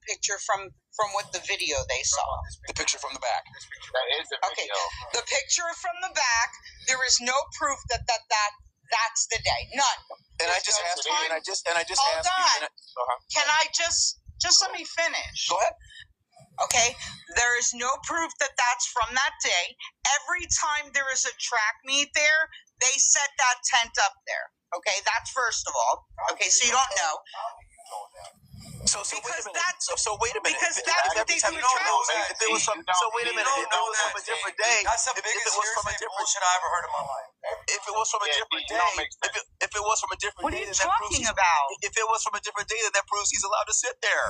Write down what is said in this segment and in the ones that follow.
picture from what the video they saw. The picture from the back. That is the video. Okay. The picture from the back. There is no proof that's the day. None. And I just asked you. And I just asked you. Hold on. Can I just let me finish? Go ahead. Okay, there is no proof that that's from that day. Every time there is a track meet there, they set that tent up there. Okay, that's first of all. Okay, so you don't know. So wait a minute. So wait a minute. Because that's what they do with track. If it was from, so wait a minute. If it was from a different day, That's the biggest bullshit I ever heard in my life. if it was from a different day, if it was from a different What are day, you then that proves talking about? If it was from a different day, then that proves he's allowed to sit there.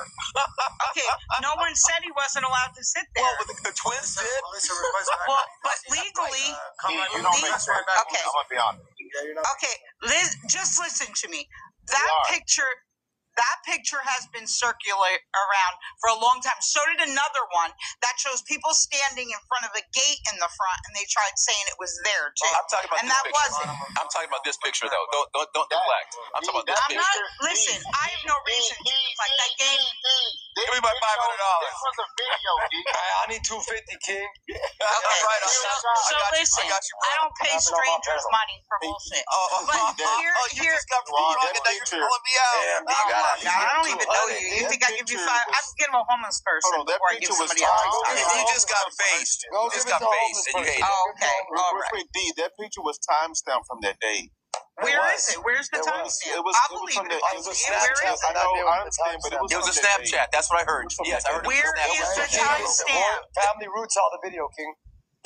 Okay, no one said he wasn't allowed to sit there. Well, the twins did. Well, but legally, You don't make sense. Okay. I'm gonna be honest. Okay, Liz, just listen to me. That picture has been circulating around for a long time. So did another one that shows people standing in front of a gate in the front, and they tried saying it was there too. I'm talking about and this that picture. wasn't. I'm talking about this picture though. Don't neglect. I'm talking about this I'm picture. not. Listen, I have no reason to like that game. Give me my $500. This was a video, D. I need $250, King. Okay, Right, so listen, I don't pay strangers money for bullshit. But here, you just got wrong, and now you're calling me out. I don't even know you. You think I give you five? I can give him a homeless person Hold on, that before I give picture was somebody else. You just got faced. You just got faced, and you hate it. Oh, okay, all Real right. quick, D, that picture was timestamped from that day. Where is it? Where's the timestamp? I believe from it. that. It was a Where is Snapchat. it? I understand, but It was a Snapchat. That's what I heard. Yes, I heard it was Where a is the Snapchat. timestamp? Family Root saw the video, King.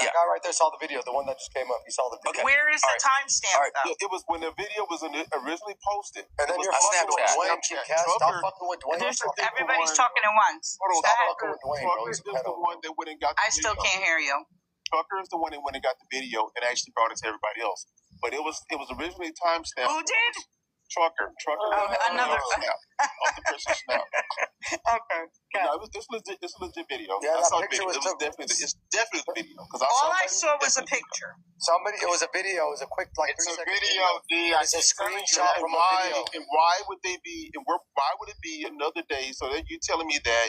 That guy right there saw the video, the one that just came up. He saw the video. Okay. Where is the timestamp, though? It was when the video was originally posted. And then you're a fucking with Snapchat. Dwayne, King Cass. Stop fucking with Dwayne. Everybody's talking at once. Hold on, Go ahead. fucking with Dwayne, bro. Trucker He's is a the pedo. one that went and got the I still video. can't hear you. Trucker is the one that went and got the video and actually brought it to everybody else. But it was originally timestamped. Who did? Trucker. Another. Off the person's Snap. Okay. No, it's legit. It's a legit video. Yeah, I that saw the picture video. was It's definitely the video. All I saw was a picture. It was a video. It was a quick, like, It's a 3-second video, D. It's a screenshot from a video. And why would they be? And why would it be another day? So that you're telling me that,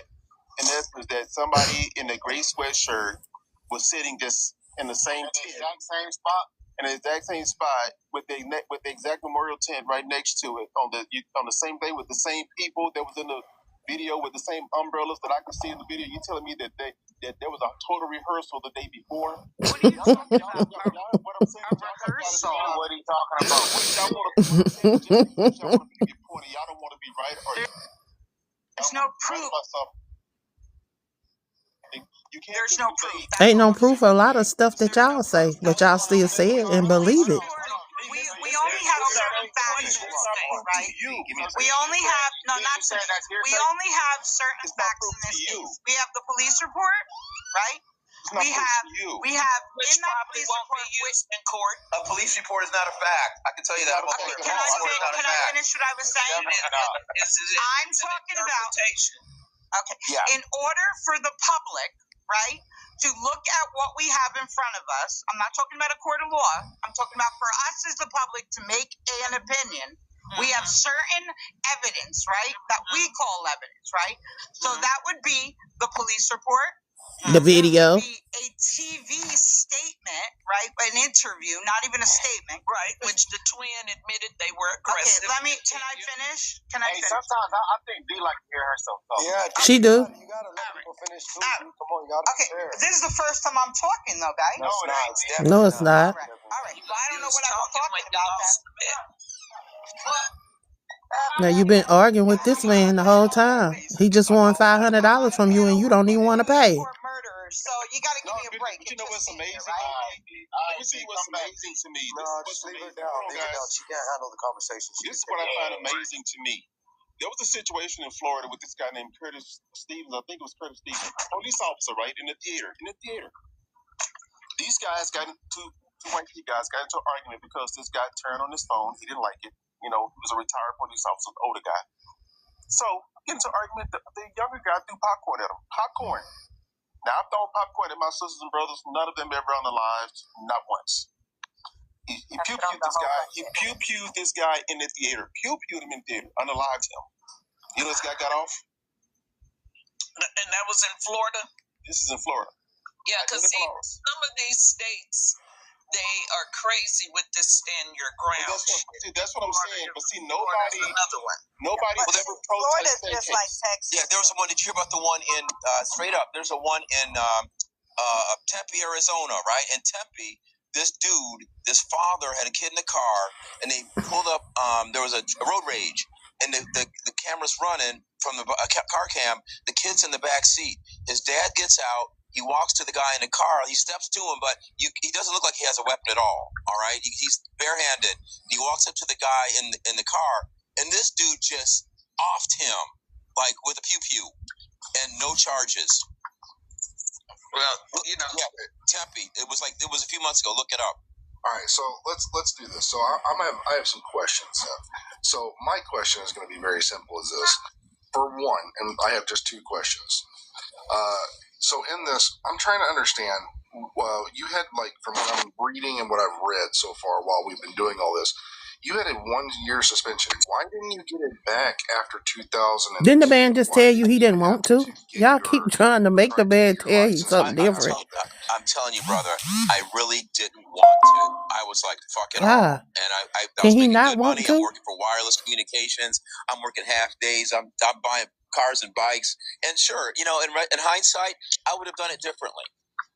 in essence, that somebody in a gray sweatshirt was sitting just in the same tent, in the exact same spot with the exact memorial tent right next to it on the same day with the same people that was in the video with the same umbrellas that I could see in the video. You telling me that there was a total rehearsal the day before? What are you talking about? What I'm saying, rehearsal? what are you talking about? Y'all want to get pointed. Y'all don't want to be right. There's no proof. There's no proof. Ain't no proof of a lot of stuff that y'all say, but y'all still say it and believe it. We only have certain facts in this thing, right? We only have we only have certain facts in this case. We have the police report, right? We have in that police report in court. A police report is not a fact. I can tell you that. Okay, can I finish what I was saying? I'm talking about. Okay. Yeah. In order for the public, right, to look at what we have in front of us, I'm not talking about a court of law. I'm talking about for us as the public to make an opinion. We have certain evidence, right, that we call evidence, right? So that would be the police report. The video. A TV statement, right? An interview, not even a statement. Right, which the twin admitted they were aggressive. Okay, can I finish? Sometimes I think D like to hear herself talk. Yeah, She do. You gotta let people finish too. Come on, you gotta Okay, be fair. this is the first time I'm talking, though, guys. No, it ain't. No, it's not. All right. Well, I don't know what I was talking about then. Now you've been arguing with this man the whole time. He just won $500 from you, and you don't even want to pay. Murderers, so you got to give me a break. You know what's amazing? Let me see what's amazing to me. No, just leave her down. Leave her down. She can't handle the conversation. This is what I find amazing to me. There was a situation in Florida with this guy named Curtis Stevens. I think it was Curtis Stevens, police officer, right, in the theater. These guys got into two white guys got into an argument because this guy turned on his phone. He didn't like it. You know, he was a retired police officer, an older guy. So, get into an argument. The younger guy threw popcorn at him. Popcorn. Now, I've thrown popcorn at my sisters and brothers. None of them ever unalived. Not once. He pew-pewed this guy. He pew-pewed this guy in the theater. Pew-pewed him in the theater. Unalived him. You know this guy got off? And that was in Florida? This is in Florida. Yeah, because some of these states, they are crazy with this stand your ground. That's what I'm saying. But see, nobody was ever Florida's protesting. just like Texas. Yeah, there was one. Did you hear about the one in straight up? There's a one in Tempe, Arizona, right? In Tempe, this father had a kid in the car, and they pulled up. There was a road rage, and the camera's running from the car cam. The kid's in the back seat. His dad gets out. He walks to the guy in the car. He steps to him, but he doesn't look like he has a weapon at all. All right, he's barehanded. He walks up to the guy in the car, and this dude just offed him like with a pew pew, and no charges. Well, you know, yeah, Tempe. It was a few months ago. Look it up. All right, so let's do this. So I have some questions. So my question is going to be very simple. Is this for one? And I have just two questions. So in this, I'm trying to understand. Well, you had from what I'm reading and what I've read so far while we've been doing all this, you had a 1-year suspension. Why didn't you get it back after 2000? Didn't the man just tell you he didn't want to? Y'all keep trying to make the man tell you something different. I'm telling you, brother, I really didn't want to. I was like, fuck it all. And I Can was he making not good want money. to? I'm working for wireless communications. I'm working half days. I'm buying cars and bikes. And sure, in hindsight, I would have done it differently.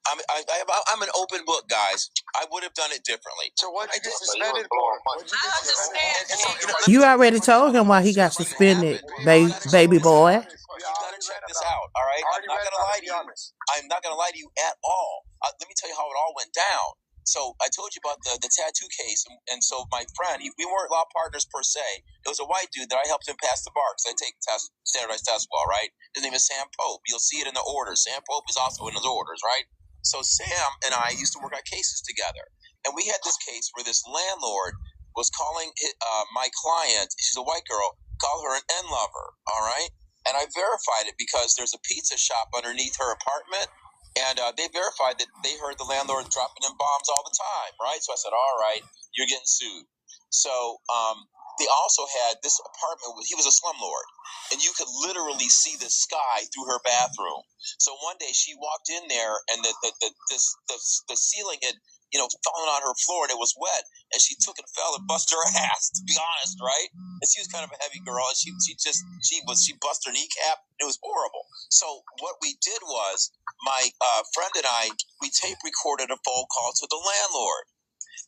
I'm an open book, guys. I would have done it differently. So what did you get suspended for? I understand. You already told him why he got suspended, baby boy. You gotta check this out, all right? I'm not gonna lie to you. I'm not gonna lie to you at all. Let me tell you how it all went down. So I told you about the tattoo case, and so my friend, we weren't law partners per se. It was a white dude that I helped him pass the bar because I take standardized test law, right? His name is Sam Pope. You'll see it in the orders. Sam Pope is also in his orders, right? So Sam and I used to work on cases together, and we had this case where this landlord was calling my client. She's a white girl. Called her an N-lover, all right? And I verified it because there's a pizza shop underneath her apartment, and they verified that they heard the landlord dropping in bombs all the time, right? So I said, all right, you're getting sued. So they also had this apartment. He was a slumlord, and you could literally see the sky through her bathroom. So one day she walked in there, and the ceiling had fallen on her floor, and it was wet. And she took and fell and busted her ass, to be honest, right? And she was kind of a heavy girl, and she busted her kneecap. It was horrible. So what we did was, my friend and I, we tape recorded a phone call to the landlord.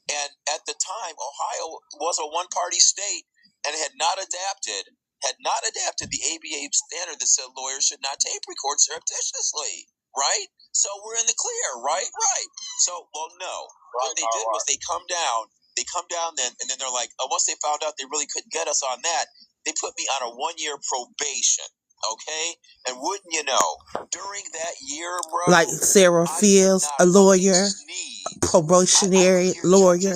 And at the time, Ohio was a one-party state and had not adapted the ABA standard that said lawyers should not tape record surreptitiously, right? So we're in the clear, right? Right. So, well, no. What they did was they come down then, and then they're like, once they found out they really couldn't get us on that, they put me on a 1-year probation. Okay, and wouldn't you know, during that year, bro, like Sarah Fields, a lawyer, probationary lawyer.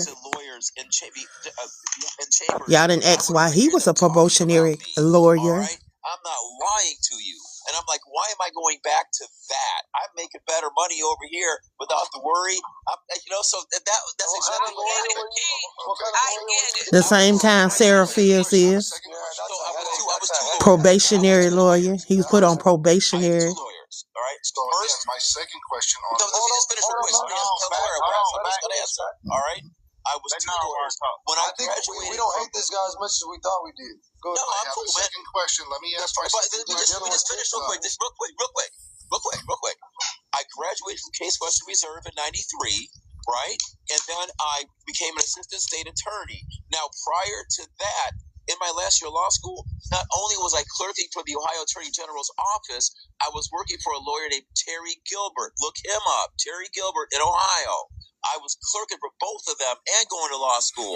Y'all didn't ask why he was a probationary lawyer. Right? I'm not lying to you. And I'm like, why am I going back to that? I'm making better money over here without the worry. So that's exactly what I get it. The same kind Sarah Fields is. Probationary lawyer. He was put on probationary. All right. So my second question on. Let me just finish real quick. All right. I was 2 lawyers. When I graduated, we don't hate this guy as much as we thought we did. Go ahead. No, I'm cool, man. Second question. Let me ask my. Let me just finish real quick. Real quick. I graduated from Case Western Reserve in '93, right? And then I became an assistant state attorney. Now, prior to that, in my last year of law school, not only was I clerking for the Ohio Attorney General's office, I was working for a lawyer named Terry Gilbert. Look him up, Terry Gilbert in Ohio. I was clerking for both of them and going to law school.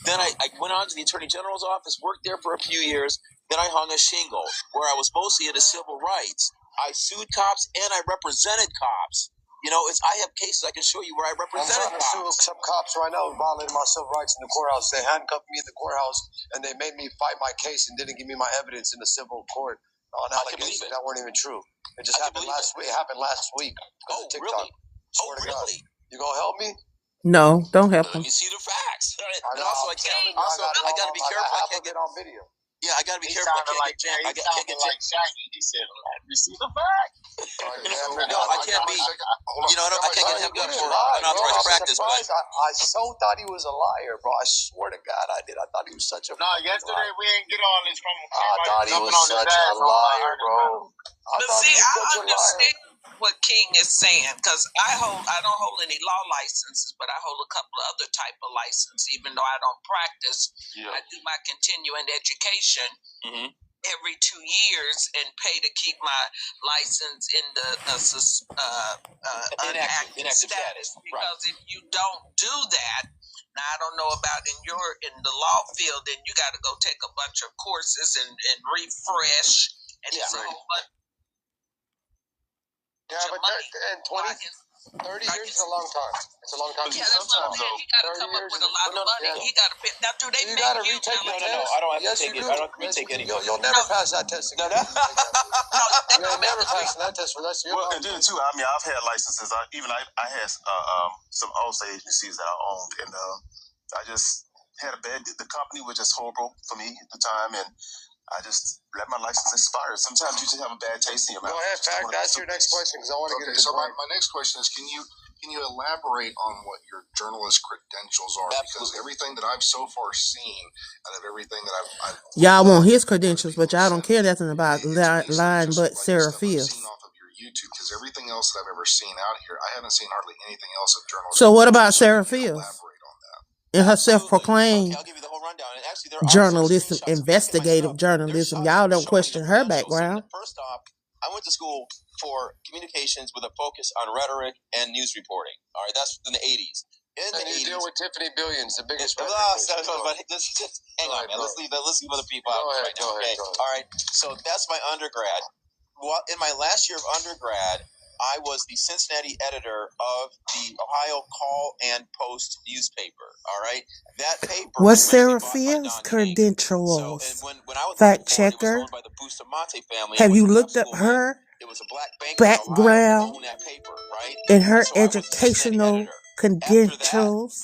Then I went on to the Attorney General's office, worked there for a few years. Then I hung a shingle where I was mostly into civil rights. I sued cops and I represented cops. I have cases I can show you where I represented cops. I'm trying to sue some cops right now who violated my civil rights in the courthouse. They handcuffed me in the courthouse, and they made me fight my case and didn't give me my evidence in the civil court on allegations that weren't even true. It just happened last week. It happened last week because of TikTok. Really? Really? You gonna help me? No, don't help him. Let me see the facts. And I also, I got to be careful. I can't get on video. Yeah, I gotta be He careful. I sounded can't like get jammed. I he can't sounded get like Shaggy. He said, "Let me see the fact." No, I can't be. You know, I can't get him done for unauthorized practice. But I so thought he was a liar, bro. I swear to God, I did. I thought he was such a. No, yesterday we ain't get all this from him. I thought he was such a liar, bro. But see, I understand what King is saying because I don't hold any law licenses, but I hold a couple of other type of license. Even though I don't practice, I do my continuing education every 2 years and pay to keep my license in the inactive status. Because if you don't do that, now I don't know about in the law field, then you got to go take a bunch of courses and refresh, and it's a whole bunch. Yeah, but 30 years is a long time. It's a long time. Yeah, that's what I'm saying. He got to come up with a lot of money. He got to pay. Now, do they make you? No, I don't have to take it. I don't retake any. You'll never pass that test again. You'll never pass that test for less. Well, and then too, I mean, I've had licenses. I had some Allstate agencies that I owned, and I just had a bad. The company was just horrible for me at the time, and I just let my license expire. Sometimes you just have a bad taste in your mouth. Go ahead, Fact. That's your next question because I want to get into. So my next question is, can you elaborate on what your journalist credentials are? Absolutely. Because everything that I've so far seen, out of everything that I've y'all want his credentials, but y'all don't care nothing about lying but Sarah Fields. Off of your YouTube, because everything else that I've ever seen out here, I haven't seen hardly anything else of journalism. So what about Sarah Fields? In her self-proclaimed journalism, investigative journalism, y'all don't question her background. First off, I went to school for communications with a focus on rhetoric and news reporting. All right, that's in the 80s. And you deal with Tiffany Billions, the biggest. Hang on, man. Let's leave other people out right now. Okay. All right. So that's my undergrad. Well, in my last year of undergrad, I was the Cincinnati editor of the Ohio Call and Post newspaper. All right, that paper. What's Sarah Fields' credentials? So, when I was fact checker. It was owned by the Bustamante family. Have you looked up her background and her educational credentials?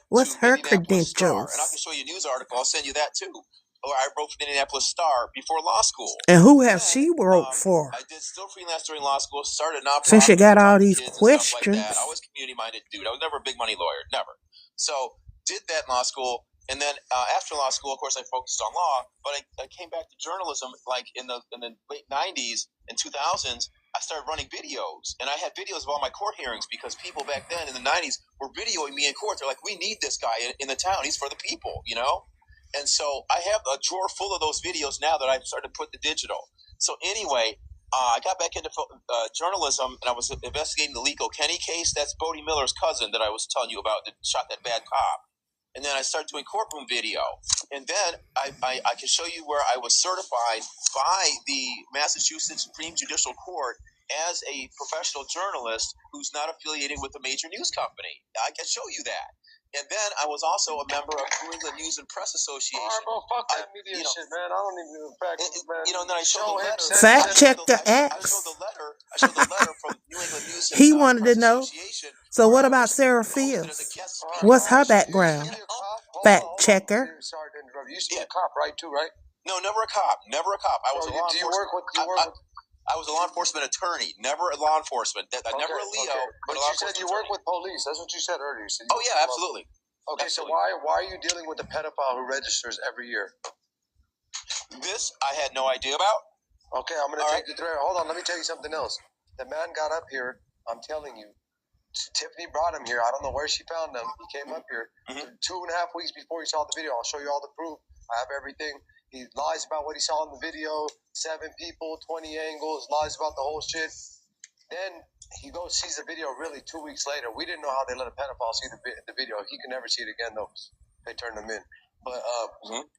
What's her credentials? And I can show you a news article. I'll send you that too. Or I wrote for the Indianapolis Star before law school. And who has she wrote for? I did still freelance during law school. Started nonprofit. Since you got all these questions. Like I was community-minded dude. I was never a big money lawyer. Never. So did that in law school. And then after law school, of course, I focused on law. But I came back to journalism like in the late 90s and 2000s. I started running videos. And I had videos of all my court hearings because people back then in the 90s were videoing me in court. They're like, we need this guy in the town. He's for the people, you know? And so I have a drawer full of those videos now that I've started to put the digital. So anyway, I got back into journalism, and I was investigating the Lico Kenny case. That's Bodie Miller's cousin that I was telling you about that shot that bad cop. And then I started doing courtroom video. And then I can show you where I was certified by the Massachusetts Supreme Judicial Court as a professional journalist who's not affiliated with a major news company. I can show you that. And then I was also a member of New England News and Press Association. All right, bro, fuck that media shit, man. I don't even fact, man. You know, and then I showed the letter. Fact check the X. I showed the letter from New England News and He wanted to know. Association. So what about Sarah Fields? What's her background? Fact checker. Sorry to interrupt. You used to be a cop, right? Too, right? No, never a cop. Never a cop. I was a law enforcement. I was a law enforcement attorney, never a law enforcement. Never a Leo. Okay. But you said you work with police. That's what you said earlier. You said yeah, absolutely. Okay, absolutely. So why are you dealing with a pedophile who registers every year? This I had no idea about. Okay, I'm going to take you through it. Hold on, let me tell you something else. The man got up here, I'm telling you. Tiffany brought him here. I don't know where she found him. He came up here 2.5 weeks before he saw the video. I'll show you all the proof. I have everything. He lies about what he saw in the video. 7 people, 20 angles, lies about the whole shit. Then he goes, sees the video really 2 weeks later. We didn't know how they let a pedophile see the video. He can never see it again, though. They turned him in. But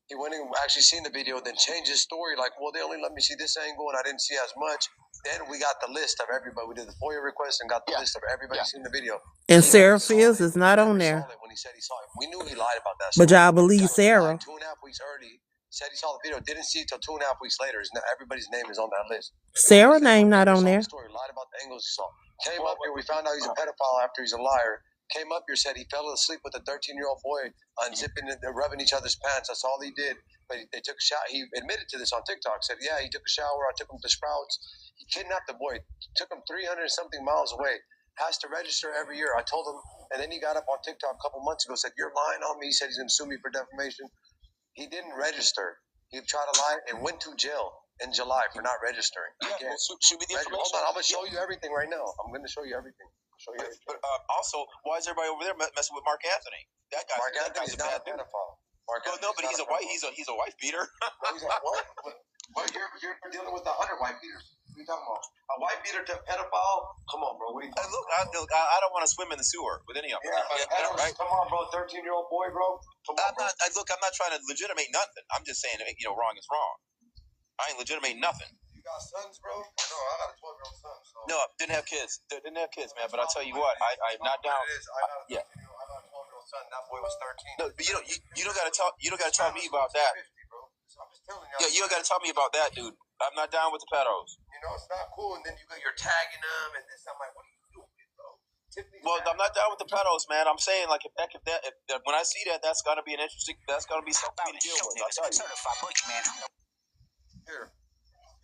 he went and actually seen the video, then changed his story. Like, well, they only let me see this angle, and I didn't see as much. Then we got the list of everybody. We did the FOIA request and got the list of everybody seen the video. And Sarah Fields is not on there. When he said he saw it, we knew he lied about that. But y'all believe Sarah. 2.5 weeks early. Said he saw the video, didn't see it till 2.5 weeks later. Everybody's name is on that list. Sarah's name not on there. Story, lied about the angles he saw. Came up here, we found out he's a pedophile after he's a liar. came up here, said he fell asleep with a 13-year-old boy, unzipping and rubbing each other's pants. That's all he did. But they took a shower. He admitted to this on TikTok. Said, yeah, he took a shower. I took him to Sprouts. He kidnapped the boy. Took him 300-something miles away. Has to register every year. I told him, and then he got up on TikTok a couple months ago, said, you're lying on me. He said he's going to sue me for defamation. He didn't register. He tried to lie and went to jail in July for not registering. Yeah, should be the information. Hold on, I'm going to show you everything right now. I'm going to show you everything. But also, why is everybody over there messing with Mark Anthony? That guy. Mark Anthony's not a pedophile. No, but he's a wife beater. He's a what? Well, you're dealing with 100 wife beaters. What are you talking about? A wife beater to a pedophile? Come on, bro. What are you talking about? Look, I don't want to swim in the sewer with any of them. Right? Come on, bro. 13-year-old boy, bro. I'm not trying to legitimate nothing. I'm just saying, wrong is wrong. I ain't legitimate nothing. You got sons, bro? No, I got a 12-year-old son. So. No, didn't have kids. Didn't have kids, man. But I'll tell you what, I'm not down. I got a 12-year-old son. That boy was 13. No, but you don't gotta tell me about that. 50, bro. I'm just telling you. Yeah, you don't gotta tell me about that, dude. I'm not down with the pedos. You know, it's not cool. And then you're tagging them and this. I'm like, what are you doing, bro? Well, I'm not down with the pedos, man. I'm saying, like, if when I see that, that's gonna be something to deal with. I'll tell you.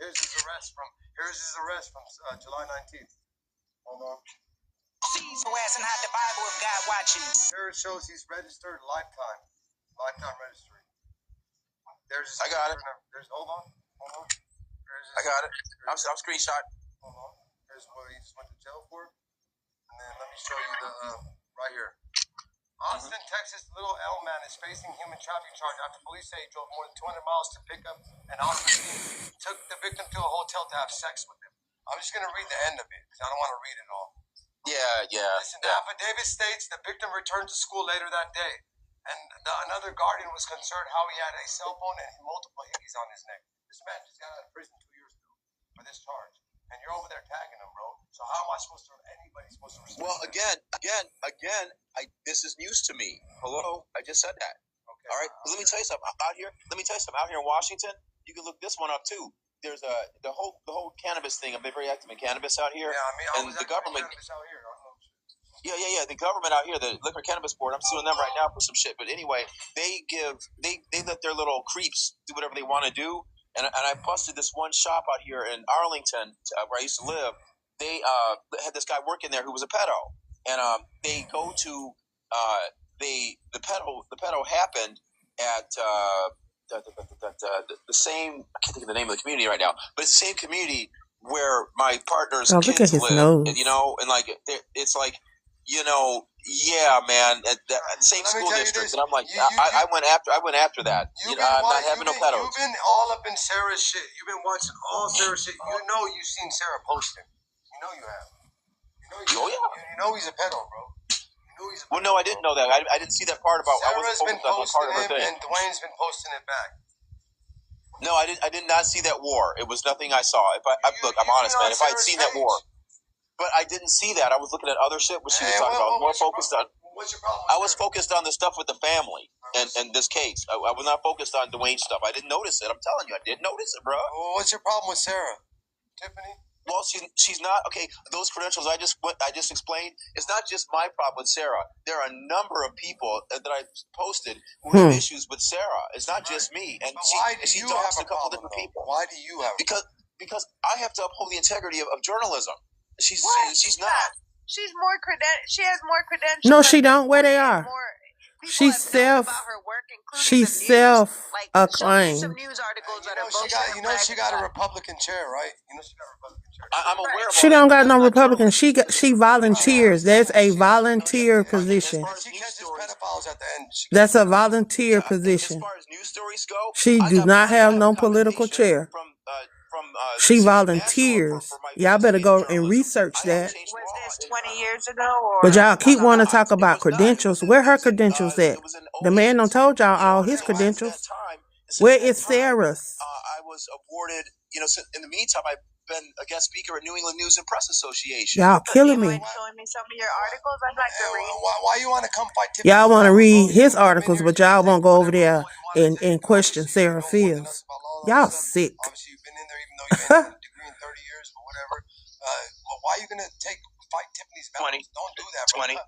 Here's his arrest from July 19th. Hold on. Sees your ass and hide the Bible if God watching. Here it shows he's registered lifetime registry. I got it. Hold on. I got it. I'm screenshot. Hold on. Here's what he just went to jail for. And then let me show you the right here. Austin, Texas, little L man is facing human trafficking charge after police say he drove more than 200 miles to pick up an Austin. Took the victim to a hotel to have sex with him. I'm just going to read the end of it because I don't want to read it all. Yeah. Listen, the affidavit states the victim returned to school later that day. And another guardian was concerned how he had a cell phone and multiple hickeys on his neck. This man just got out of prison 2 years ago for this charge. And you're over there tagging him, bro. So how am I supposed to, anybody supposed to respect Well, again, this is news to me. Hello? I just said that. Okay. All right? Let me tell you something. Out here in Washington, you can look this one up, too. There's the whole cannabis thing. I've been very active in cannabis out here. Yeah, I mean, and the government. Cannabis out here. Yeah. The government out here, the Liquor Cannabis Board, I'm suing them right now for some shit. But anyway, they let their little creeps do whatever they want to do. And I busted this one shop out here in Arlington, where I used to live. They had this guy working there who was a pedo, and they go to the pedo happened at the same. I can't think of the name of the community right now, but it's the same community where my partner's kids live. Nose. And like it's like. Yeah, man. At the same school district, and I'm like, I went after that. I'm not having no pedos. You've been all up in Sarah's shit. You've been watching all Sarah's shit. You've seen Sarah posting. You know you have. You know he's a pedo, bro. Well, no, I didn't know that. I didn't see that part about. Sarah's been posting him, and Dwayne's been posting it back. No, I did not see that war. It was nothing I saw. Look, I'm honest, man. If I had seen that war. But I didn't see that. I was looking at other shit what she was talking about. More focused on. What's your problem? I was focused on the stuff with the family and this case. I was not focused on Dwayne stuff. I didn't notice it. I'm telling you, I didn't notice it, bro. Well, what's your problem with Sarah, Tiffany? Well, she's not okay. Those credentials I just explained. It's not just my problem with Sarah. There are a number of people that I posted who have issues with Sarah. It's not just me. And she talks to a couple different people. Why do you have? Because I have to uphold the integrity of journalism. She's not. She's more She has more credentials. No, she don't. Where they are? She's self-acclaimed. Some news articles that are she got a Republican chair, right? She got a Republican chair. I'm aware of She don't got no Republican. She volunteers. There's a volunteer position. She catches pedophiles at the end. That's a volunteer position. As far as news stories go, She do not have no political chair. She volunteers. Y'all better go and research that. Was this 20 years ago? But y'all keep wanting to talk about credentials. Where her credentials at? The man done told y'all all his credentials. Where is Sarah's? I was awarded, in the meantime, I've been a guest speaker at New England News and Press Association. Y'all killing me. Showing me some of your articles. I'd like to read. Why you want to come fight Tiffany? Y'all want to read his articles, but y'all won't go over there and question Sarah Fields. Y'all sick. Obviously, you've been in there even though you've been in a degree in 30 years or whatever. Why are you going to fight Tiffany's battles. Don't do that, bro. 20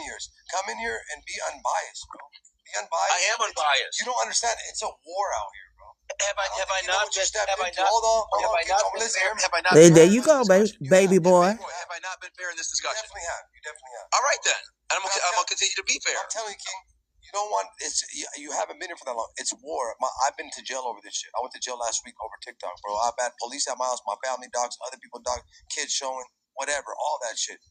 years. Come in here and be unbiased, bro. Be unbiased. I am unbiased. You don't understand. It's a war out here, bro. Have I not been fair? There you go, baby boy. Have I not been fair in this discussion? You definitely have. All right then. And I'm gonna continue to be fair. I'm telling you, King. You don't want you haven't been here for that long. It's war. I've been to jail over this shit. I went to jail last week over TikTok, bro. I've had police at my house, my family dogs, other people dogs, kids showing, whatever, all that shit.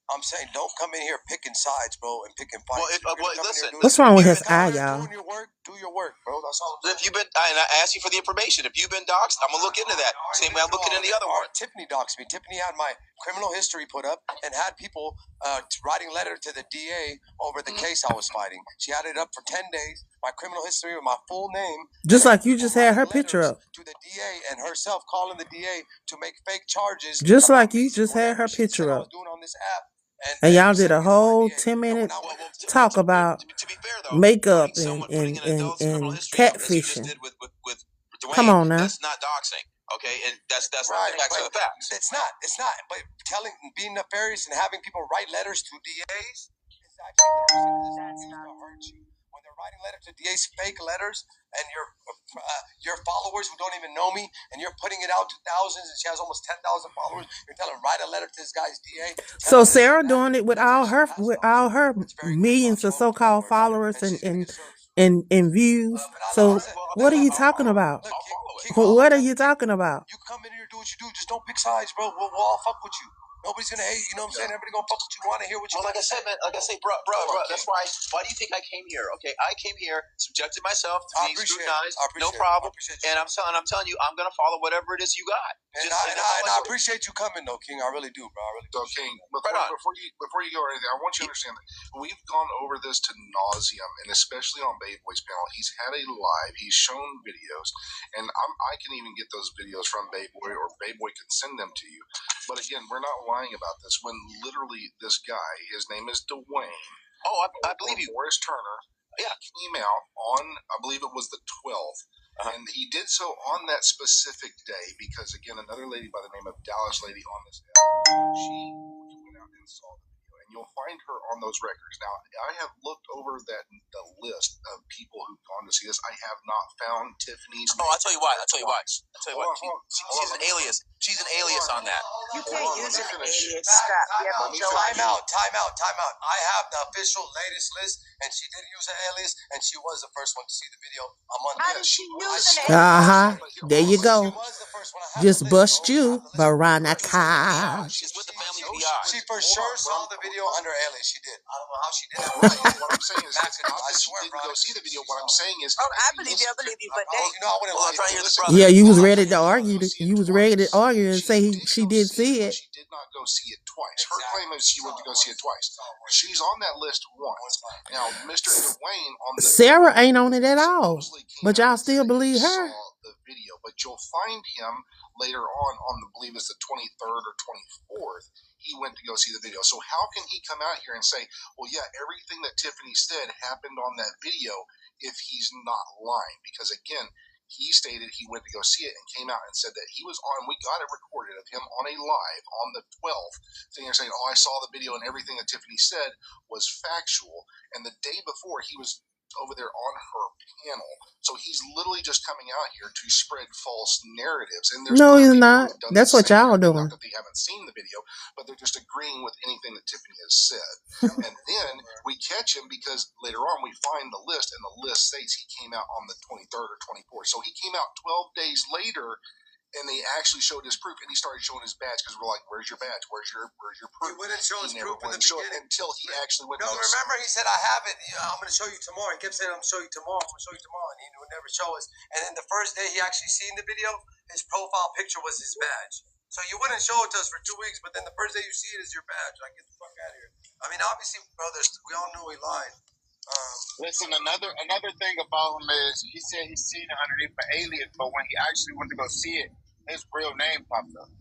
I'm saying, don't come in here picking sides, bro, and picking fights. Listen. What's wrong with his eye, y'all? Doing your work, do your work, bro. That's all. If you've been, and I asked you for the information. If you've been doxxed, I'm gonna look into that. Same way I'm looking into the other one. Tiffany doxed me. Tiffany had my criminal history put up and had people writing letter to the DA over the case I was fighting. She had it up for 10 days. My criminal history with my full name. Just like you just had her picture up. To the DA and herself calling the DA to make fake charges. Just like you just had her picture up. Doing on this app. And y'all did a whole 10-minute talk about makeup and catfishing. Come on now. That's not doxing, okay? And that's right, back to the facts. It's not. But being nefarious and having people write letters to DAs is actually gonna hurt you. When they're writing letters to DAs, fake letters, and your followers who don't even know me, and you're putting it out to thousands, and she has almost 10,000 followers. You're telling her, write a letter to this guy's DA. So Sarah doing it with all her millions of so-called followers and views. So what are you talking about? What are you talking about? You come in here, do what you do. Just don't pick sides, bro. We'll all fuck with you. Nobody's gonna hate you. You know what I'm saying? Everybody gonna fuck with you. Want to hear what you. Well, like I said, man. Like I say, bro. That's why. Why do you think I came here? Okay, I came here, subjected myself to being scrutinized. No problem. And I'm telling you, I'm gonna follow whatever it is you got. And I appreciate you coming, though, King. I really do, bro. I really do. So, King, before you go or anything, I want you to understand that we've gone over this to nauseum, and especially on Babe Boy's panel. He's had a live. He's shown videos, and I can even get those videos from Babe Boy, or Babe Boy can send them to you. But again, we're not lying about this. When literally this guy, his name is Dwayne. Oh, I believe you. Morris Turner. Yeah, came out on, I believe it was the 12th. And he did so on that specific day because, again, another lady by the name of Dallas Lady on this app, she went out and saw the video. And you'll find her on those records. Now, I have looked over the list of people who've gone to see this. I have not found Tiffany's name. Oh, I'll tell you why. She's an alias. She's an alias on that. You can't use an alias. Stop. Time out. I have the official latest list, and she did use an alias, and she was the first one to see the video. I'm on How did she use an alias? There you go. Just bust you, Veronica. She's with the family of She for sure saw the video under alias. She did. I don't know how she did that. What I'm saying is, I swear, didn't go see the video. What I'm saying is, I believe you, but yeah, you was ready to argue. You was ready to argue and say she did see it. She did not go see it twice. Her claim is she went to go see it twice. She's on that list once. Now, Mr. Dwayne on the Sarah ain't on it at all, but y'all still believe her. Saw the video, but you'll find him later on the, believe it's the 23rd or 24th. He went to go see the video. So how can he come out here and say, well, yeah, everything that Tiffany said happened on that video if he's not lying? Because again, he stated he went to go see it and came out and said that he was on, we got it recorded of him on a live on the 12th, sitting there saying, oh, I saw the video and everything that Tiffany said was factual. And the day before, he was over there on her panel. So he's literally just coming out here to spread false narratives. And no, he's not. That's what y'all are doing. Not that they haven't seen the video, but they're just agreeing with anything that Tiffany has said. And then we catch him because later on we find the list, and the list states he came out on the 23rd or 24th. So he came out 12 days later, and they actually showed his proof, and he started showing his badge because we're like, "Where's your badge? Where's your proof?" He wouldn't show his proof in the beginning until he actually went. No, remember he said, "I have it. I'm going to show you tomorrow." He kept saying, "I'm going to show you tomorrow. I'm going to show you tomorrow," and he would never show us. And then the first day he actually seen the video, his profile picture was his badge. So you wouldn't show it to us for 2 weeks, but then the first day you see it is your badge. Like, get the fuck out of here. I mean, obviously, brothers, we all knew he lied. Listen, another thing about him is he said he's seen it underneath an alien, but when he actually went to go see it, his real name popped up.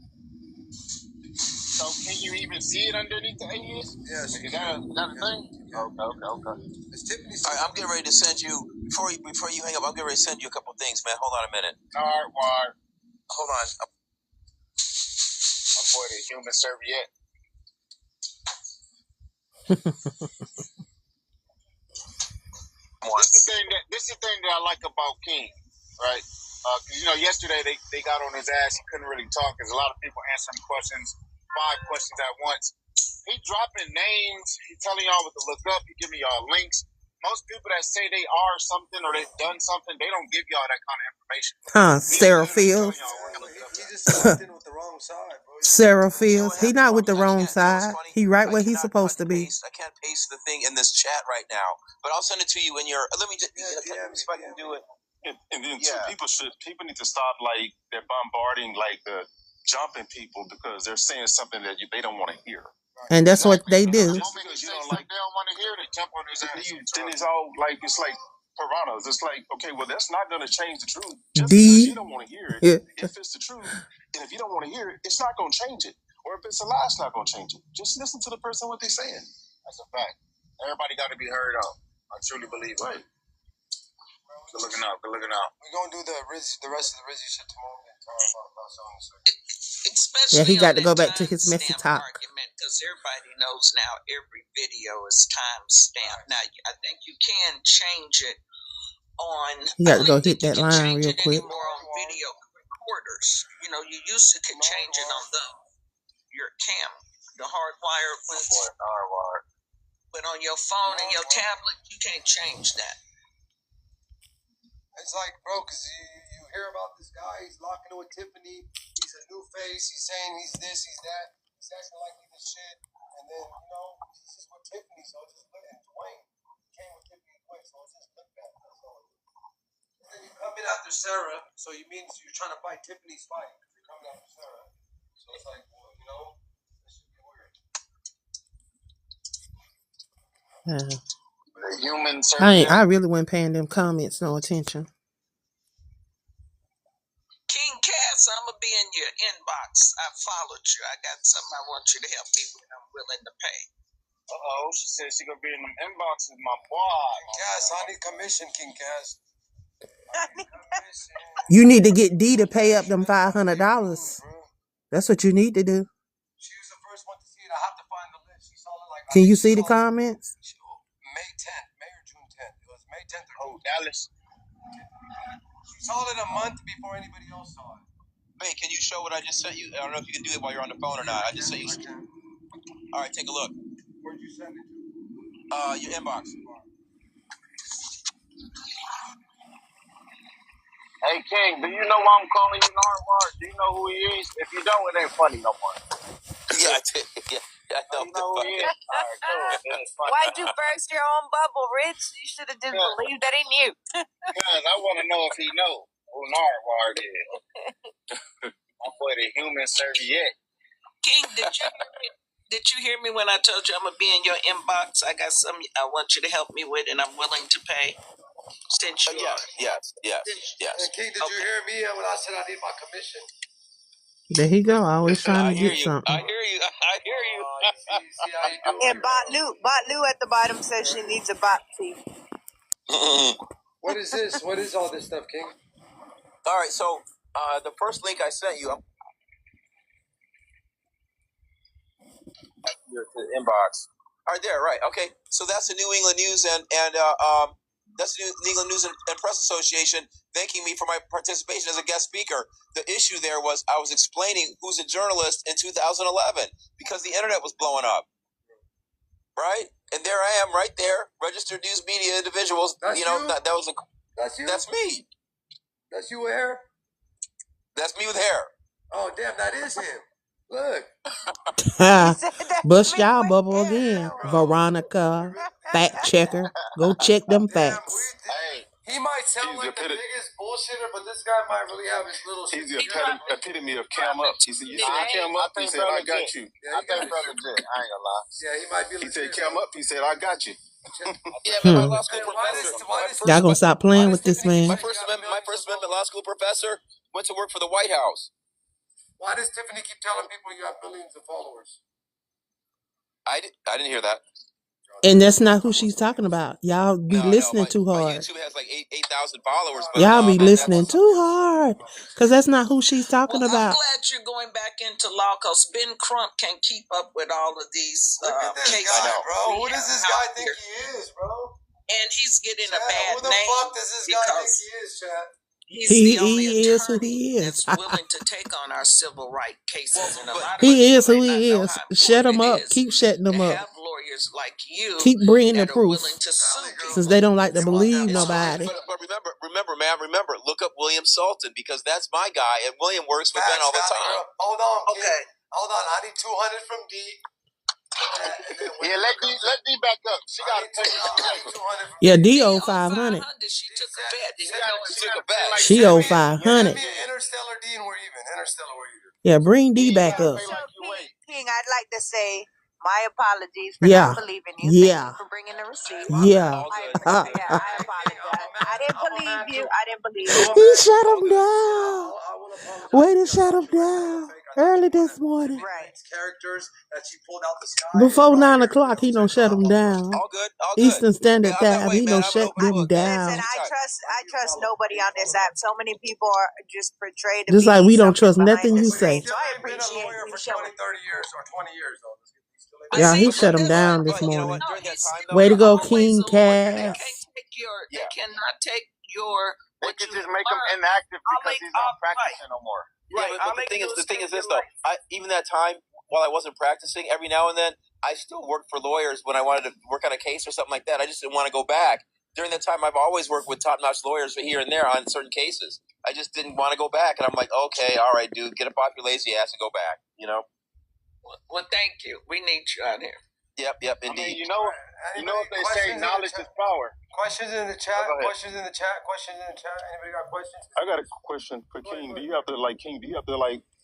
So can you even see it underneath the alias? Yes. Is that a thing? Yeah. Okay. It's Tiffany. All right, I'm getting ready to send you before you hang up. I'm getting ready to send you a couple things, man. Hold on a minute. All right. Hold on. My boy, the human serviette. This is the thing that I like about King, right? Because yesterday they got on his ass. He couldn't really talk because a lot of people answering questions, 5 questions at once. He dropping names. He telling y'all what to look up. He giving y'all links. Most people that say they are something or they've done something, they don't give y'all that kind of information. Sarah Fields. He just stepped in with the wrong side, bro. Sarah Fields. He not with the wrong side. He right where he's supposed to be. I can't paste the thing in this chat right now, but I'll send it to you in your. Let me just if I can do it. And then people need to stop like they're bombarding like the jumping people because they're saying something that they don't want to hear. And that's what they do. Just because like they don't want to hear, they jump on his ass. Then it's all like piranhas. It's like, okay, well, that's not going to change the truth. Just because you don't want to hear it, if it's the truth, and if you don't want to hear it, it's not going to change it. Or if it's a lie, it's not going to change it. Just listen to the person what they're saying. That's a fact. Everybody got to be heard out. I truly believe it. Good looking out. We're gonna do the rest of the Rizzy shit tomorrow. Especially he got to go back that to his messy talk. argument, because everybody knows now every video is time stamped. Now I think you can change it on. You got to go hit that line real quick. Anymore on video recorders. You used to could change it on your cam, the hardwired ones. But on your phone and your tablet, you can't change that. It's like, bro, because you hear about this guy, he's locking in with Tiffany, he's a new face, he's saying he's this, he's that, he's acting like he's this shit, and then, he's just with Tiffany, so it's just and Dwayne. He came with Tiffany and Dwayne, so it's just click that. That's all. And then you come in after Sarah, so you mean you're trying to fight Tiffany's fight, because you're coming after Sarah. So it's like, well, this should be weird. The human I really wasn't paying them comments no attention. King Cass, I'm gonna be in your inbox. I followed you. I got something I want you to help me with. I'm willing to pay. She said she gonna be in them inboxes, my boy. Cass, I need commission, King Cass. You need to get D to pay up them $500. That's what you need to do. She was the first one to see it. I have to find the list. She saw it like. Can you see the comments? May 10th, May or June 10th. It was May 10th or Dallas. She saw it a month before anybody else saw it. Hey, can you show what I just sent you? I don't know if you can do it while you're on the phone or not. I just sent you. All right, take a look. Where'd you send it to? Your inbox. Hey, King, do you know why I'm calling you Narwhal? Do you know who he is? If you don't, it ain't funny no more. Yeah, I did. Yeah, I know. You know who he is? All right, cool. Why'd you burst your own bubble, Rich? You should have just believed that he knew. Because I want to know if he know who Narwhal is. My boy, the human serviette. King, did you hear me when I told you I'm gonna be in your inbox? I got something I want you to help me with, and I'm willing to pay. Since you Yes. And King, did you hear me when I said I need my commission? There he go. Always trying to get something. I hear you. See how you do. And Botlu at the bottom says she needs a bot fee. What is this? What is all this stuff, King? All right, so the first link I sent you, your inbox. All right, there, right. Okay, so that's the New England News and that's the New England News and Press Association thanking me for my participation as a guest speaker. The issue there was I was explaining who's a journalist in 2011 because the internet was blowing up, right? And there I am, right there, registered news media individuals. That's That's you. That's me. That's you with hair. That's me with hair. Oh damn, that is him. Look. Bust y'all bubble again. Veronica, fact checker. Go check them facts. Hey, he might sound like the biggest bullshitter, but this guy might really have his little. He's the epitome of cam up. He said, "You said cam up." He said, "I got you." I think brother legit. I ain't gonna lie. Yeah, he might be. He said, "Cam up." He said, "I got you." Yeah, but my law school professor. Y'all gonna stop playing with this man? My First Amendment law school professor went to work for the White House. Why does Tiffany keep telling people you have billions of followers? I didn't hear that. And that's not who she's talking about. Y'all be listening too My hard. YouTube has like 8,000 followers. But Y'all be listening too hard. Because that's not who she's talking Well, about. I'm glad you're going back into law because Ben Crump can keep up with all of these Look at this cases. guy, bro. Who does this guy think he is, bro? And he's getting Chad, a bad who the name. fuck does this guy think he is, Chad? He's the only He is who attorney he is. that's willing to take on our civil rights cases. And a lot of He us is who may not he know is. how Shut him important up. it is Keep shutting to them up. have lawyers like you Keep bringing the that are proof. willing to sue people. Since they don't like to They want believe that nobody. But remember, man, look up William Sultan because that's my guy, and William works with Ben all the time. Hold on, kid. Okay. Hold on. I need 200 from D. Yeah, let D back up. She got to take it. Yeah, D owe 500. She took a bet. She took a bet. She owe 500. Interstellar D and we're even. Interstellar, we're even. Yeah, bring D back up. So, King, I'd like to say my apologies for not believing you. Thank you for bringing the receipt. Yeah. I apologize. I didn't believe you. I didn't believe you. He shut him down. Way to shut him down. Early this morning. Right. Characters that she pulled out the sky. Before 9 o'clock, he don't shut him down. All good. All good. Eastern Standard Yeah, I'm that Time, way, he man. don't I'm shut an open them book. down. Listen, I trust nobody on this app. So many people are just portrayed to Just be like we don't trust something nothing behind you the say. screen. So I Been a appreciate lawyer you for showing. 30 years or 20 years, though. Yeah, he shut him down this morning. Way to go, King Cass. They cannot take your. They could just make him inactive because he's not practicing no more. Yeah, but the thing is this though. Even that time while I wasn't practicing, every now and then I still worked for lawyers when I wanted to work on a case or something like that. I just didn't want to go back. During that time, I've always worked with top-notch lawyers here and there on certain cases. I just didn't want to go back, and I'm like, okay, all right, dude, get up off your lazy ass and go back. You know. Well, thank you. We need you out here. Yep, indeed. I mean, you know what they say, knowledge is power. Questions in the chat. Questions in the chat. Anybody got questions? I got a question for King. Do you have to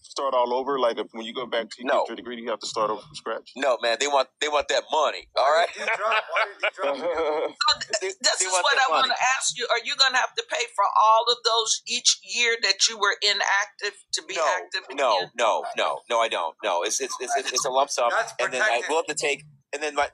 start all over? Like when you go back to get your degree, do you have to start over from scratch? No, man. They want that money. All right. Why did you drop? This is what I want to ask you. Are you going to have to pay for all of those each year that you were inactive to be active again? No, I don't. No, it's a lump sum, and then I will have to take. And then my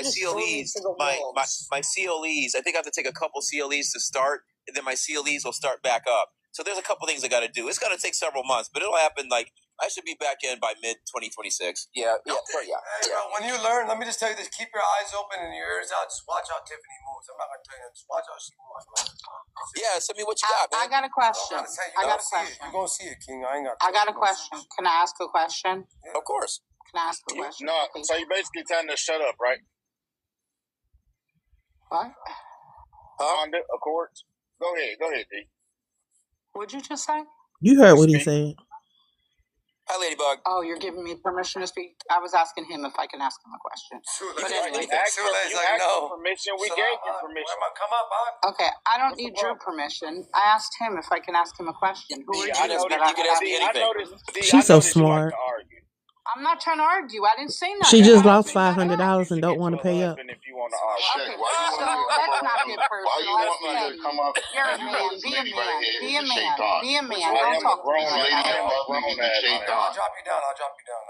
CLEs, my CLEs, I think I have to take a couple CLEs to start, and then my CLEs will start back up. So there's a couple things I got to do. It's going to take several months, but it'll happen. Like I should be back in by mid-2026. Yeah. When you learn, let me just tell you this: keep your eyes open and your ears out. Just watch how Tiffany moves. I'm not gonna tell you that. Just watch how she moves. Yeah, send me what you got, man. I got a question. You're gonna see it, King. I ain't got. I got a question. Can I ask a question? Of course. Can I ask a question? No, so you basically telling her to shut up, right? What? Honda Accords. Go ahead, D. What'd you just say? You heard what he said. Hi, Ladybug. Oh, you're giving me permission to speak? I was asking him if I can ask him a question. But anyway, you asked for permission. We gave you permission. Come up, okay, I don't need your permission. I asked him if I can ask him a question. Who are you? I noticed you could ask me anything. She's so smart. I'm not trying to argue. I didn't say nothing. She just lost $500 and don't want to pay up. If you want to argue. Let's not get personal. Why you want me to come up? You're a man. Be a man. Be a man. Be a man. Don't talk to me like that. I'll drop you down.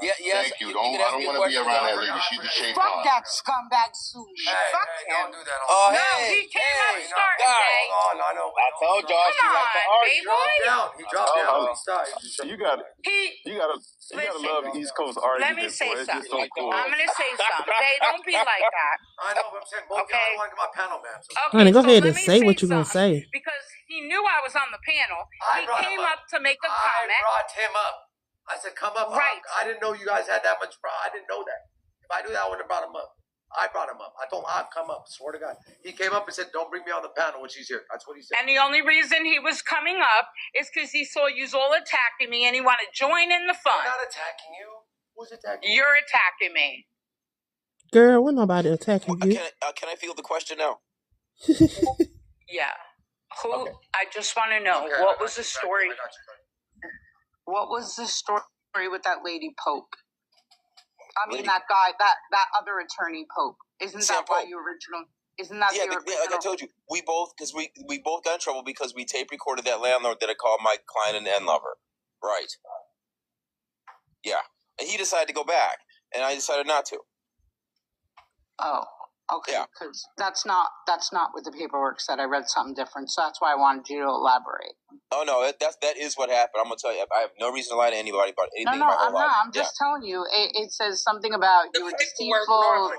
Yes. Thank you. I don't want to be around that lady. She's a shaitan. Fuck that scumbag Susie. Fuck him. Don't do that. Oh, No, hey. he came up starting today. I know. I told y'all she like to argue. He dropped down. Stop. You gotta love East Coast arguments. Let me say boy. It's just something. so cool. I'm going to say something. They don't be like that. I know, but I'm saying both y'all want to get my panel, man. Okay, Honey, go so ahead let and me say what you're going to something. say. Because he knew I was on the panel. He came up to make a I comment. brought him up. I said, come up. Right. I didn't know you guys had that much. I didn't know that. If I knew that, I wouldn't have brought him up. I brought him up. I told him I'd come up. Swear to God. He came up and said, don't bring me on the panel when she's here. That's what he said. And the only reason he was coming up is because he saw you all attacking me and he wanted to join in the fun. I'm not attacking you. Who's attacking you? You're attacking me. Girl, we're nobody attacking you. Can I feel the question now? Yeah. Okay. I just want to know, what was the story? What was the story with that lady Pope? I mean, that guy, that other attorney Pope. Isn't that why you original? Isn't that the original? Like I told you, we both got in trouble because we tape recorded that landlord that I called my client an end lover. Right. Yeah. And he decided to go back, and I decided not to. Oh. Okay, because that's not what the paperwork said. I read something different, so that's why I wanted you to elaborate. Oh no, that is what happened. I'm gonna tell you, I have no reason to lie to anybody about anything. No, I'm not. I'm just telling you. It says something about you were deceitful.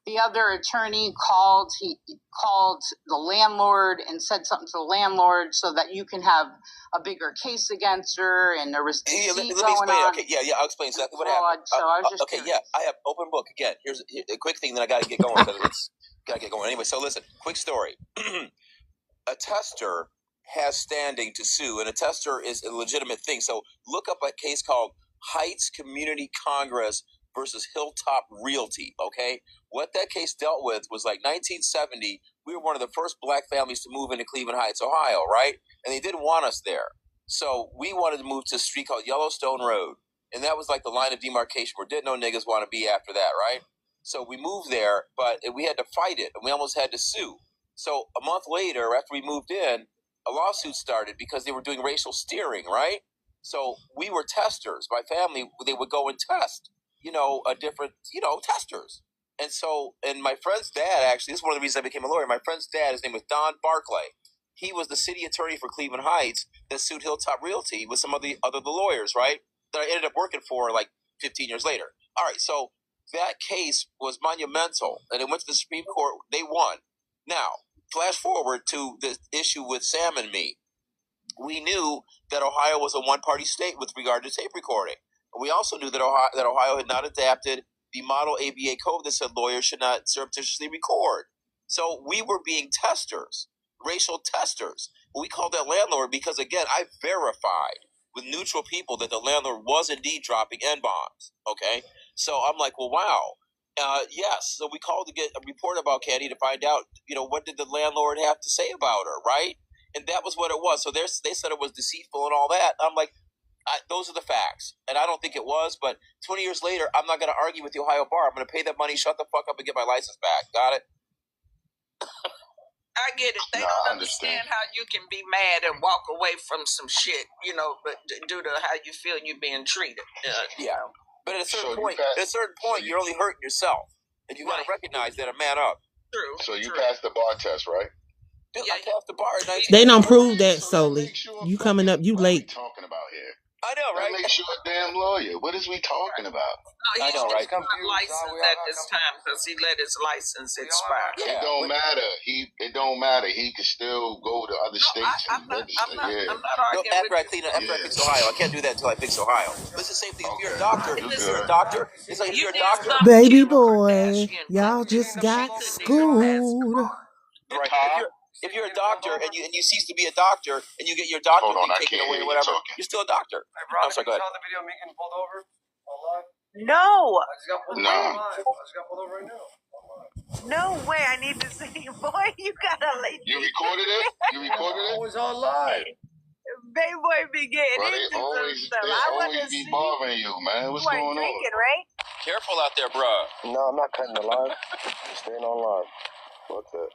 The other attorney called. He called the landlord and said something to the landlord so that you can have a bigger case against her, and there was deceit let me going explain on. Okay, I'll explain exactly what happened. So I was just curious. I have open book again. Here's a quick thing that I got to get going because it's got to get going anyway. So listen, quick story. A tester has standing to sue, and a tester is a legitimate thing. So look up a case called Heights Community Congress versus Hilltop Realty, okay? What that case dealt with was like 1970, we were one of the first black families to move into Cleveland Heights, Ohio, right? And they didn't want us there. So we wanted to move to a street called Yellowstone Road. And that was like the line of demarcation where didn't no niggas want to be after that, right? So we moved there, but we had to fight it, and we almost had to sue. So a month later, after we moved in, a lawsuit started because they were doing racial steering, right? So we were testers. My family, they would go and test, different, testers. And so, and my friend's dad, actually, this is one of the reasons I became a lawyer. My friend's dad, his name was Don Barclay. He was the city attorney for Cleveland Heights that sued Hilltop Realty with some of the lawyers, right? That I ended up working for like 15 years later. All right, so that case was monumental, and it went to the Supreme Court. They won. Now, flash forward to the issue with Sam and me. We knew that Ohio was a one-party state with regard to tape recording. We also knew that Ohio had not adapted the model ABA code that said lawyers should not surreptitiously record. So we were being testers, racial testers. We called that landlord because, again, I verified with neutral people that the landlord was indeed dropping N-bombs, okay? So I'm like, well, wow. Yes, so we called to get a report about Candy to find out, what did the landlord have to say about her, right? And that was what it was. So they said it was deceitful and all that. I'm like, those are the facts. And I don't think it was, but 20 years later, I'm not going to argue with the Ohio bar. I'm going to pay that money, shut the fuck up, and get my license back. Got it? I get it. They don't understand how you can be mad and walk away from some shit, but due to how you feel you're being treated. Yeah. But at a certain point, you're only hurting yourself. And you got to recognize that and man up. True. So you passed the bar test, right? Dude, I passed the bar. They don't prove that solely. You coming up, you late. What are we talking about here? I know, right? That makes you a damn lawyer. What is we talking about? No, I know, right? He's not licensed at this time because he let his license expire. It don't matter. It don't matter. He can still go to other states and register. I'm not arguing after I fix Ohio, I can't do that until I fix Ohio. But it's the same thing. If you're a doctor, it's like if you're a doctor. Baby boy, y'all just got schooled. Right. If you're a doctor and you cease to be a doctor and you get your doctor taken away or whatever, you're still a doctor. Hey, bro, I'm sorry, go ahead. You saw the video of me getting pulled over online? No. I just got pulled over right now. No way. I need to see. Boy, you gotta let You recorded it? I was on live. Baby boy be getting into some stuff. I want to be see. bothering you, man. What's going on? Drinking, right? Careful out there, bro. No, I'm not cutting the live. I'm staying on live. Fuck that.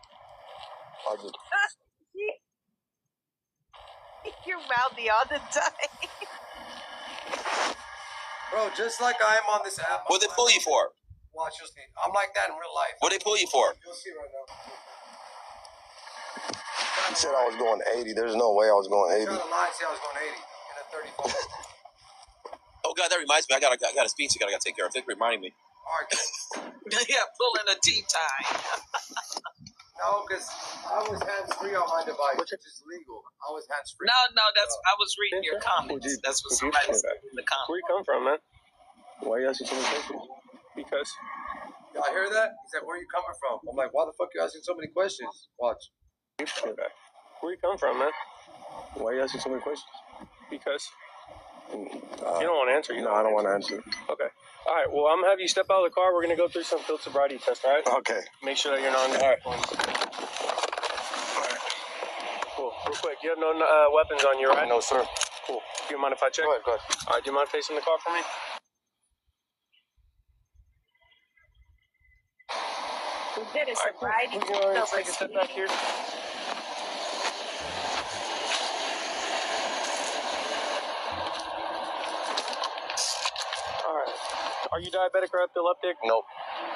You're mouthy all the time. Bro, just like I am on this app. What they pull you for? Watch, you'll see. I'm like that in real life. What they pull you for? You'll see right now. He said I was going 80. There's no way I was going 80. I was going 80 in a 34. Oh God, that reminds me. I got a speech I gotta take care of. Thanks for reminding me. All right. Yeah, pulling a tea time. No, because I was hands-free on my device, which is legal. I was hands-free. No, I was reading your comments. That's what somebody said in the comments. Where you come from, man? Why are you asking so many questions? Because. Y'all hear that? He said, where are you coming from? I'm like, why the fuck are you asking so many questions? Watch. Where you come from, man? Why are you asking so many questions? Because. You don't want to answer. No, I don't want to answer. Okay. All right. Well, I'm gonna have you step out of the car. We're gonna go through some field sobriety test. All right. Okay. Make sure that you're not. All right. Cool. Real quick. You have no weapons on you, right? No, sir. Cool. Do you mind if I check? Go ahead. All right. Do you mind facing the car for me? We did a sobriety. Take a step back here. Are you diabetic or epileptic? Nope.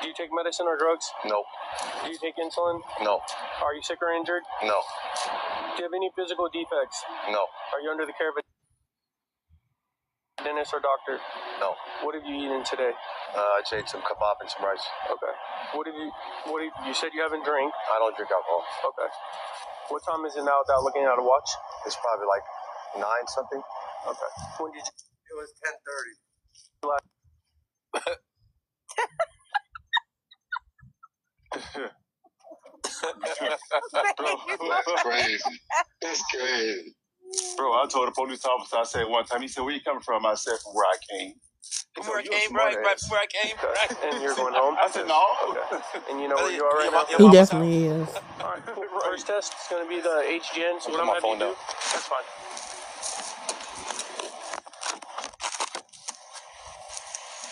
Do you take medicine or drugs? No. Do you take insulin? No. Are you sick or injured? No. Do you have any physical defects? No. Are you under the care of a dentist or doctor? No. What have you eaten today? I ate some kebab and some rice. Okay. You said you haven't drank? I don't drink alcohol. Okay. What time is it now without looking at a watch? It's probably like 9 something. Okay. When did you? It was 10:30. That's crazy. That's crazy. Bro, I told a police officer, I said one time, he said, "Where you coming from?" I said, "From where I came." From where I came, right from where I came. Right. And you're going home? I said, "No." Okay. And you know where you are right now? He definitely is. All right. First test is going to be the HGN. So what I'm going to do? That's fine.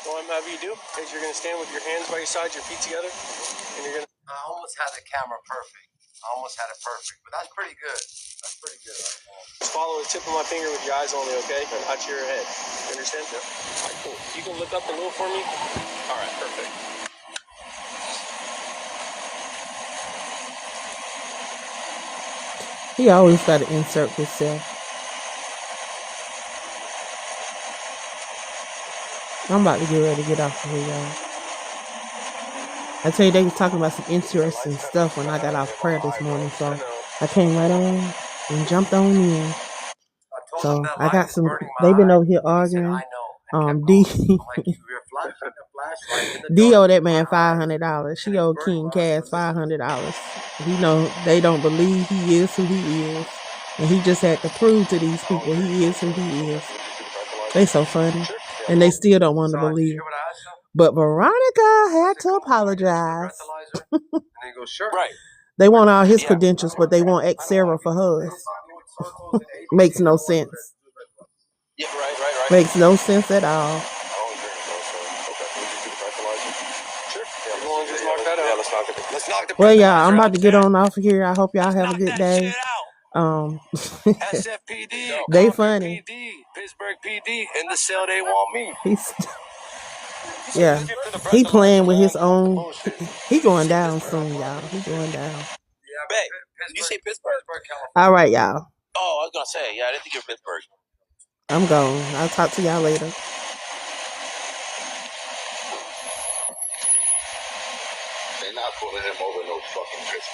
What I'm having you do is you're going to stand with your hands by your sides, your feet together, and you're going to. I almost had the camera perfect. I almost had it perfect, but that's pretty good. That's pretty good. Just follow the tip of my finger with your eyes only, okay? And not your head. You understand? Yeah. All right, cool. You can look up a little for me? All right, perfect. He always got to insert himself. I'm about to get ready to get off of here, y'all. I tell you, they was talking about some interesting stuff when I got off prayer this morning, so I came right on and jumped on in. So I got some. They've been over here arguing. D owe that man $500. She owed King Cass $500. You know they don't believe he is who he is, and he just had to prove to these people he is who he is. They so funny, and they still don't want to believe. But Veronica had to apologize. Right. They want all his credentials, but they want ex Sarah for hers. Makes no sense. Yeah, right. Makes no sense at all. Well, yeah, I'm about to get on off of here. I hope y'all have a good day. SFPD. They funny. PD, Pittsburgh PD. In the cell, they want me. Yeah, he playing with his own. He going down soon, y'all. He going down. Babe, did you say Pittsburgh? All right, y'all. Oh, I was gonna say, yeah, I didn't think you were Pittsburgh. I'm gone. I'll talk to y'all later. They're not pulling him over no fucking Pittsburgh.